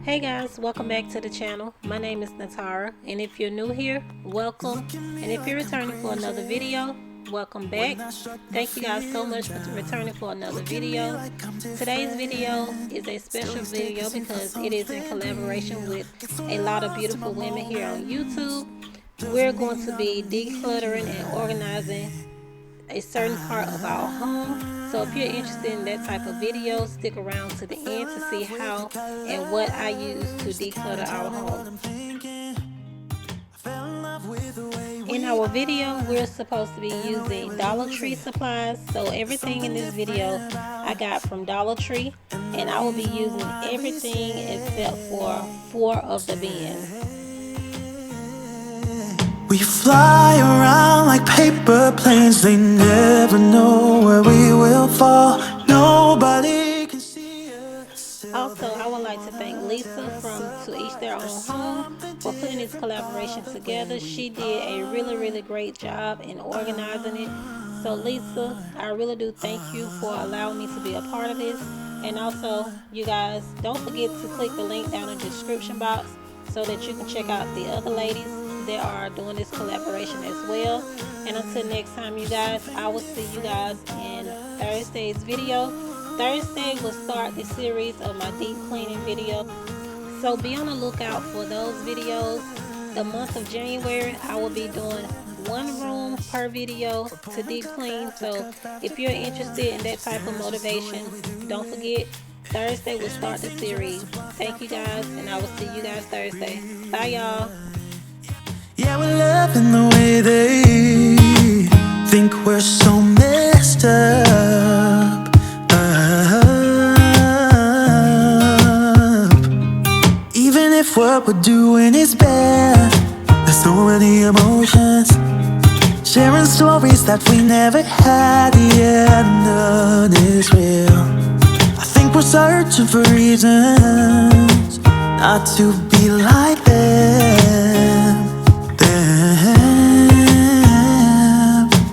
Hey guys, welcome back to the channel. My name is Natara, and if you're new here, welcome. And if you're returning for another video, welcome back. Thank you guys so much for returning for another video. Today's video is a special video because it is in collaboration with a lot of beautiful women here on YouTube. We're going to be decluttering and organizing a certain part of our home. So if you're interested in that type of video, stick around to the end to see how and what I use to declutter our home. In our video, we're supposed to be using Dollar Tree supplies. So everything in this video I got from Dollar Tree, and I will be using everything except for 4 of the bins. We fly around like paper planes. They never know where we will fall. Nobody can see us. Also, I would like to thank Lisa from To Each Their Own Home for putting this collaboration together. She did a really great job in organizing it. So Lisa, I really do thank you for allowing me to be a part of this. And also, you guys, don't forget to click the link down in the description box so that you can check out the other ladies that are doing this collaboration as well. And until next time, you guys, I will see you guys in Thursday's video. Thursday will start the series of my deep cleaning video, so be on the lookout for those videos. The month of January, I will be doing 1 room per video to deep clean. So if you're interested in that type of motivation, don't forget, Thursday will start the series. Thank you guys, and I will see you guys Thursday. Bye y'all. Yeah, we're loving the way they think we're so messed up. Even if what we're doing is bad, there's so many emotions, sharing stories that we never had. Yeah, none is real. I think we're searching for reasons not to be like them.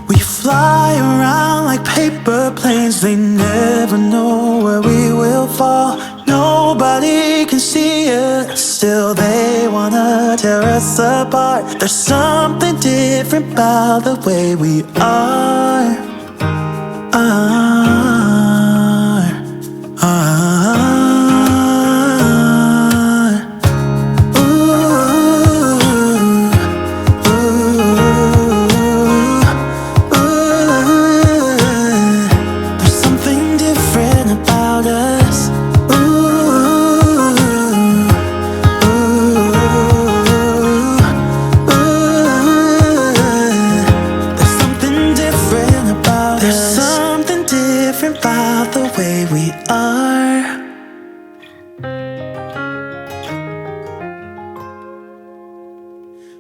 We fly around like paper planes. They never know where we will fall. Nobody can see us, still they wanna tear us apart. There's something different about the way we are. About the way we are.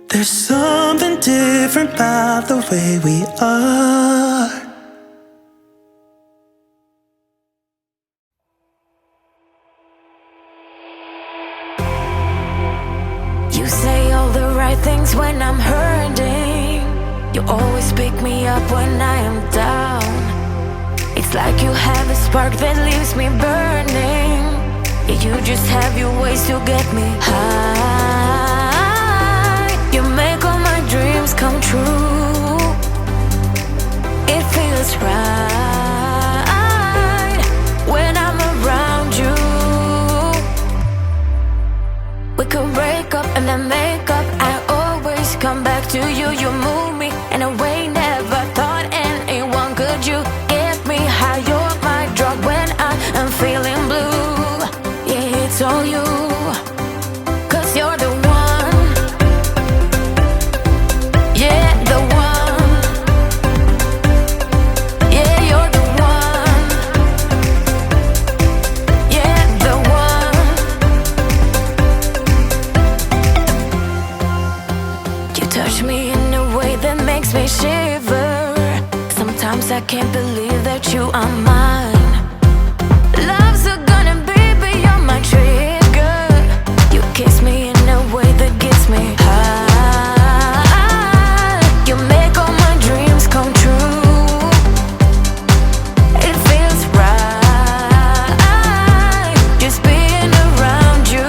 There's something different about the way we are. You say all the right things when I'm hurting. You always pick me up when I am down. It's like you have a spark that leaves me burning. Yeah, you just have your ways to get me high. You make all my dreams come true. It feels right when I'm around you. We could break up and then make up. I always come back to you. You move me in a way never thought anyone could. You how you're my drug when I am feeling blue. Yeah, it's all you, 'cause you're the one. Yeah, the one. Yeah, you're the one. Yeah, the one. You touch me in a way that makes me shiver. Sometimes I can't believe that you are mine. Love's gonna be beyond my trigger. You kiss me in a way that gets me high. You make all my dreams come true. It feels right just being around you.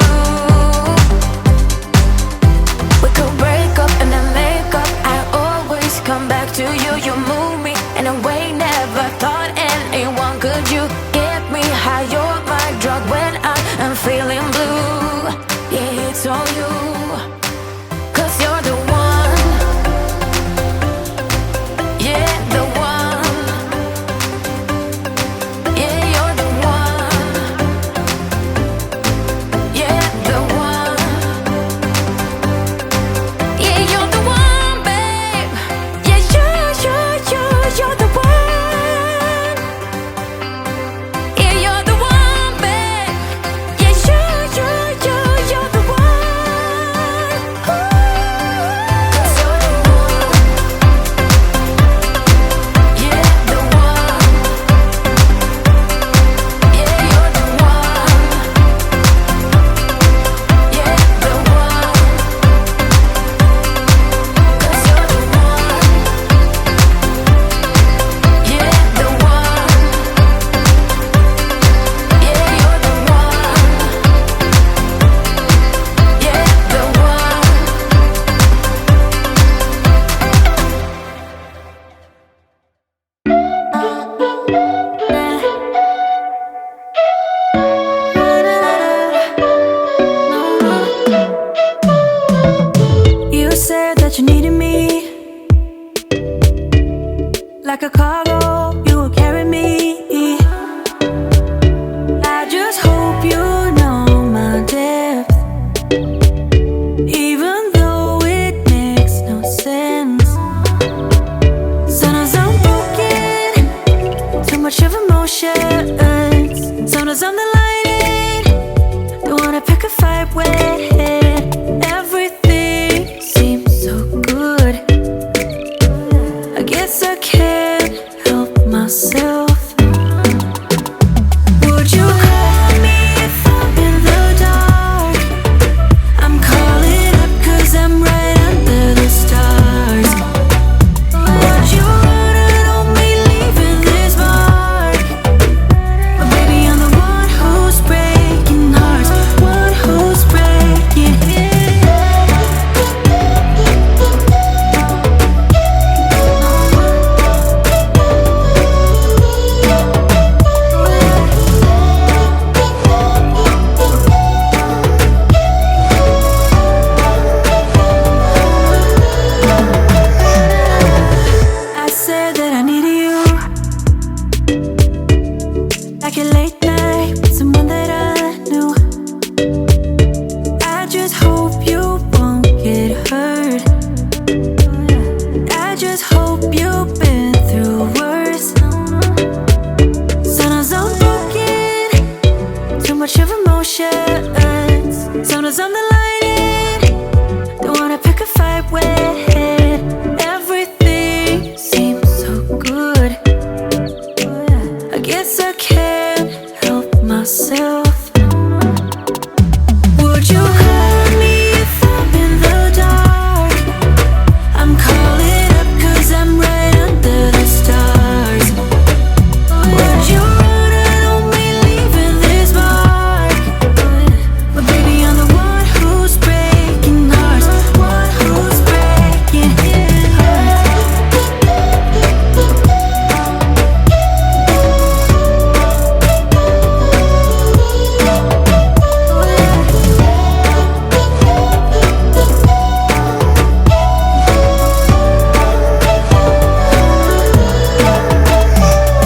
much of emotions. Sometimes I'm the lighting, don't wanna pick a fight with. Everything seems so good. I guess I can't help myself. Would you call me if I'm in the dark? I'm calling up 'cause I'm right under the stars. Would you wanna know me leaving this mark? But baby, I'm the one who's breaking hearts, one who's breaking. I said that I needed you, like a late night with someone that I knew. I just hope you won't get hurt. I just hope you've been through worse. Sometimes I'm broken, too much of emotions. Sometimes I'm the lighting, don't wanna pick a fight with. Everything seems so good. I guess I can't help myself. Would you call me if I'm in the dark? I'm calling up 'cause I'm right under the stars. Would you wanna know me leaving this mark? But baby, I'm the one who's breaking hearts, one who's breaking hearts.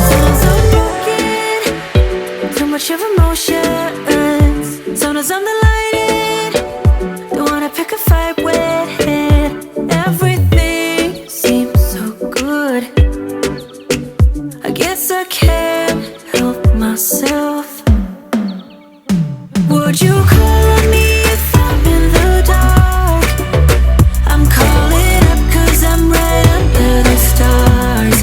Sometimes I'm broken, too much of emotions. Sometimes I'm the lighting, don't wanna pick a fight with. Everything seems so good. I guess I can't help myself. Would you call me if I'm in the dark? I'm calling up 'cause I'm right under the stars.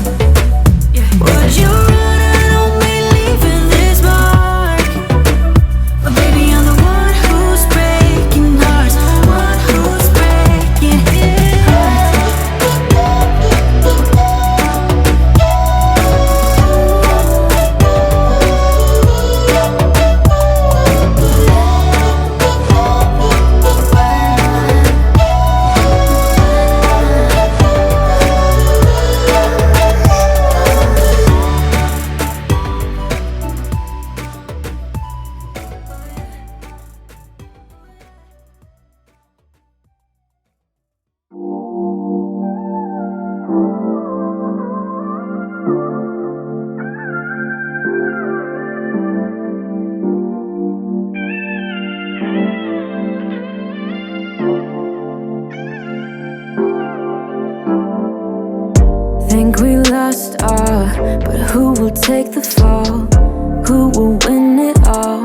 Would you wanna know me leaving this mark? But baby, I'm the one who's breaking hearts, one who's breaking hearts. Think we lost all, but who will take the fall? Who will win it all?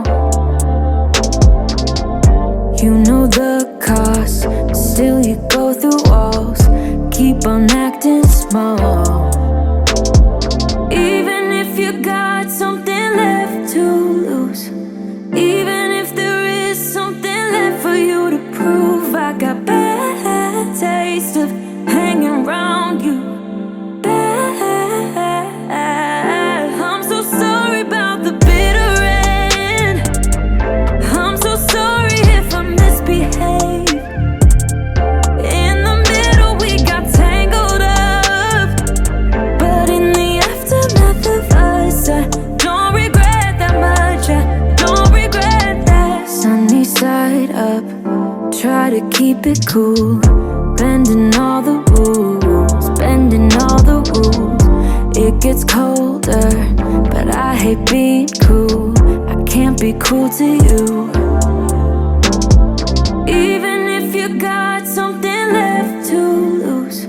You know the cost, still you go through walls. Keep on acting small. Even if you got something left to lose, even if there is something left for you to prove, I got bad taste of hanging around you. I'm so sorry about the bitter end. I'm so sorry if I misbehave. In the middle we got tangled up, but in the aftermath of us, I don't regret that much. I don't regret that. Sunny side up, try to keep it cool. Bending all the rules, bending all the rules. It gets colder, but I hate being cruel. I can't be cruel to you. Even if you got something left to lose,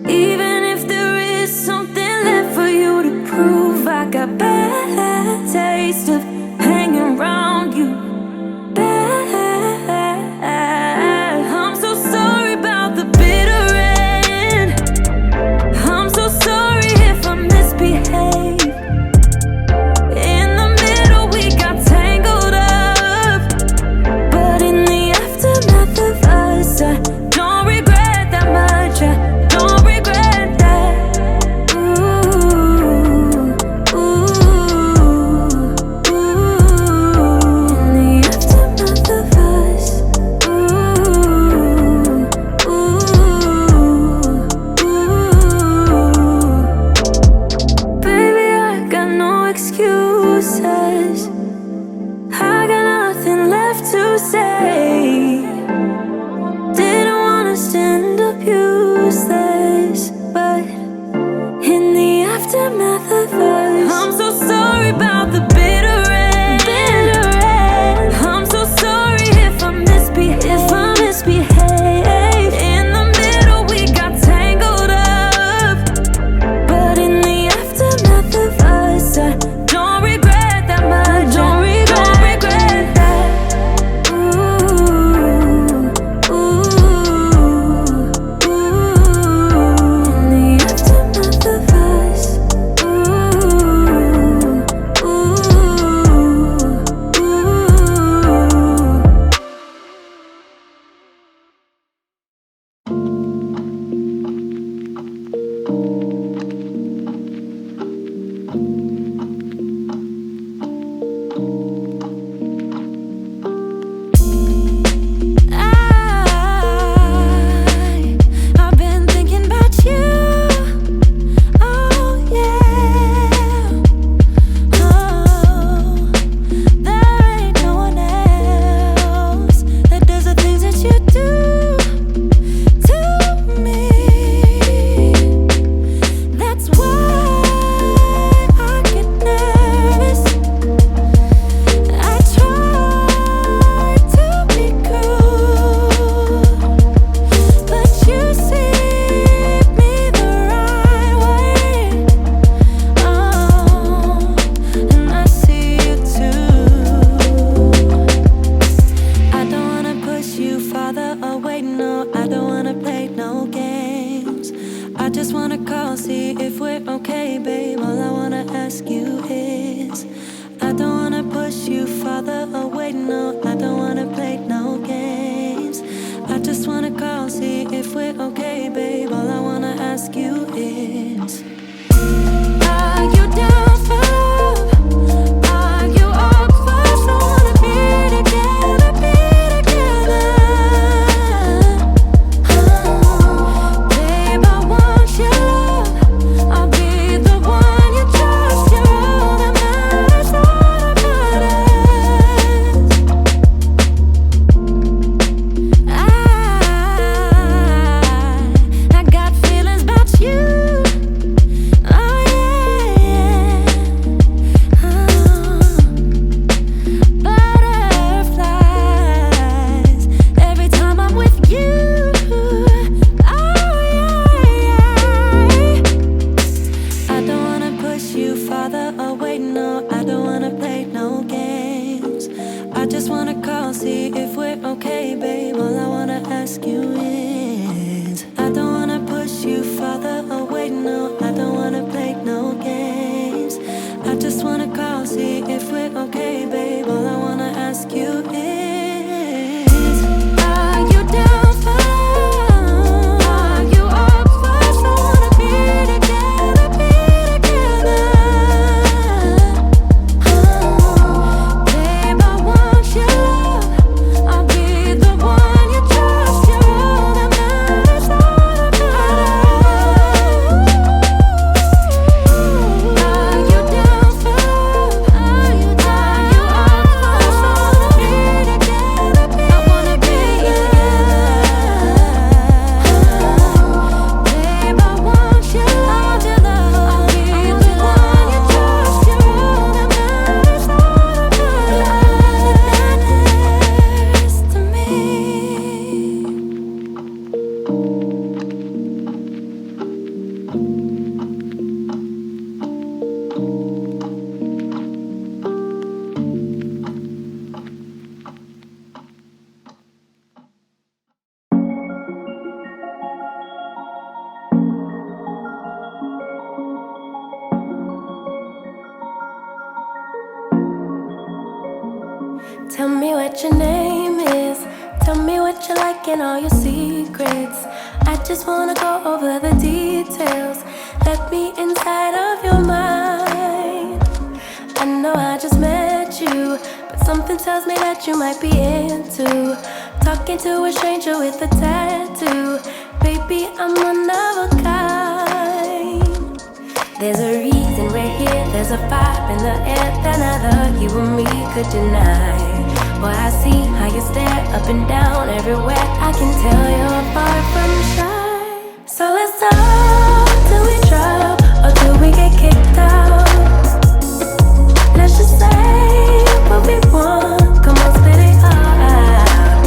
even if there is something left for you to prove, I I got bad taste of hanging around you. Bad. I'm so sorry about the bitter end. I'm so sorry if I misbehave. In the middle we got tangled up, but in the aftermath of us, I don't regret that much. I don't regret that. Ooh, ooh, ooh. In the aftermath of us, ooh, ooh, ooh. Baby, I got no excuses. I got nothing left to say. Didn't wanna stand up useless, but in the aftermath of us, I'm so sorry about the bitter end. I'm so sorry if I misbehave. In the middle we got tangled up, but in the aftermath of us, I don't regret that much. Don't regret that. Ooh, ooh, ooh. In the aftermath of us, ooh, ooh, I've been thinking about you. Oh yeah. Oh, there ain't no one else that does the things that you do to me. That's why I get nervous. I try to be cool, but you see me the right way. Oh, and I see you too. I don't wanna push you farther away, no. I don't wanna play no games. I just wanna call, see if we're okay, babe. All I wanna ask you is, I don't wanna push you farther away, no. I don't wanna play no games. I just wanna call, see if we're okay, babe. All I wanna ask you is, are you down for love? Are you up for someone to be together, be together? Babe, I want your love. I'll be the one you trust. You're all that matters, all that matters. I got feelings about you. Oh yeah, oh. Butterflies every time I'm with you. Oh yeah. I don't wanna push you farther away, no. I don't wanna play no games. I just wanna call, see if we're okay, babe. All I wanna ask you is, I don't wanna push you farther away, no. I don't wanna play no games. I just wanna call, see if we're okay, babe. All I wanna ask you is, are you down for love? Are you up for someone to be together, be together? Babe, I want your love. I'll be the one you trust. You're all that matters, all that matters. Are you down for love? Are you down? Tell me what your name is. Tell me what you like and all your secrets. I just wanna go over the details. Let me inside of your mind. I know I just met you, but something tells me that you might be into talking to a stranger with a tattoo. Baby, I'm one of a kind. There's a reason we're here, there's a vibe in the air that neither you or me could deny. Boy, I see how you stare up and down everywhere. I can tell you're far from shy. So let's talk till we drop or till we get kicked out. Let's just say what we want, come on, spit it out.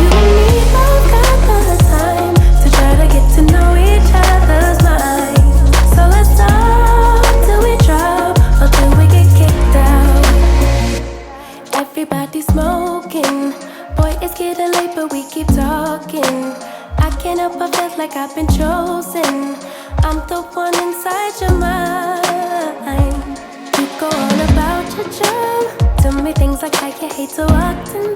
You and me both got the time to try to get to know each other's minds. So let's talk till we drop or till we get kicked out. Everybody's smoking, boy, it's getting late but we keep talking. I can't help but feel like I've been chosen. I'm the one inside your mind. You go on about your job, tell me things like I can't hate to walk in